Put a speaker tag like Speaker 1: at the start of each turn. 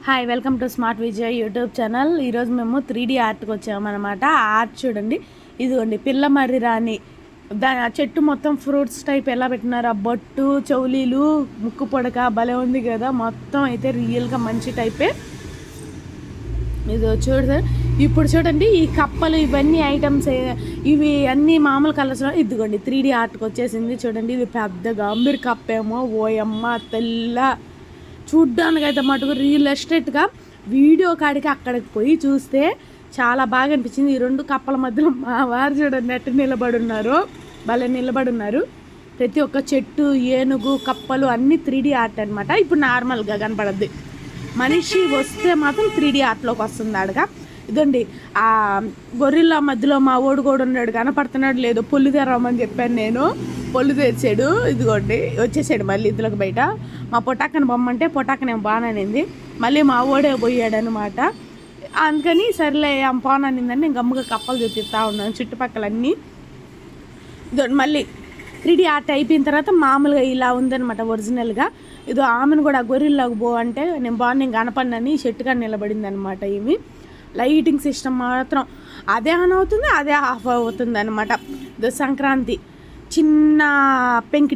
Speaker 1: Hi welcome to smart Vijay YouTube channel. ఈరోజు మేము 3D ఆర్ట్కి వచ్చామన్నమాట. ఆ ఆర్ట్ చూడండి, ఇదిగోండి పిల్ల మర్రి రాణి. ఆ చెట్టు మొత్తం ఫ్రూట్స్ టైప్ ఎలా పెట్టినారు, ఆ బొట్టు చౌలీలు ముక్కు పొడక భలే ఉంది కదా. మొత్తం అయితే రియల్గా మంచి టైపే. ఇది ఇప్పుడు చూడండి, ఈ కప్పలు ఇవన్నీ ఐటమ్స్ ఇవి అన్నీ మామూలు కలర్స్. ఇదిగోండి 3D ఆర్ట్కి వచ్చేసింది చూడండి. ఇది పెద్దగా మీరు కప్పేమో ఓయమ్మ తెల్ల, చూడ్డానికి అయితే మటుకు రియల్ ఎస్టేట్గా వీడియో కాడికి అక్కడికి పోయి చూస్తే చాలా బాగా అనిపించింది. ఈ రెండు కప్పల మధ్యలో మా వారు చూడండి ఎట్టు నిలబడున్నారు, భలే నిలబడున్నారు. ప్రతి ఒక్క చెట్టు, ఏనుగు, కప్పలు అన్నీ 3D ఆర్ట్ అనమాట. ఇప్పుడు నార్మల్గా కనపడద్ది, మనిషి వస్తే మాత్రం 3D ఆర్ట్లోకి వస్తుంది అడగా. ఇదండి ఆ గొర్రెల మధ్యలో మా ఓడు కూడా ఉన్నాడు, కనపడుతున్నాడు లేదు. పొల్లు తెరవమని చెప్పాను నేను, పొల్లు తెరిచాడు. ఇదిగోండి వచ్చేసాడు మళ్ళీ ఇందులోకి బయట. మా పొటాక్కని బొమ్మంటే పొటాక్కనేమో బాగానేది, మళ్ళీ మా ఓడే పోయాడు అనమాట. అందుకని సర్లే పోననిందని నేను గమ్ముగా కప్పలు చూపిస్తూ ఉన్నాను చుట్టుపక్కలన్నీ. ఇదిగోండి మళ్ళీ 3D ఆర్ట్ అయిపోయిన తర్వాత మామూలుగా ఇలా ఉందనమాట ఒరిజినల్గా. ఇదో ఆమెను కూడా గొర్రెల్లోకి పో అంటే నేను కనపడినని చెట్టుగా నిలబడింది అనమాట. ఏమి లైటింగ్ సిస్టమ్ మాత్రం అదే ఆన్ అవుతుంది, అదే ఆఫ్ అవుతుంది అనమాట. ఇదో సంక్రాంతి చిన్న పెంకి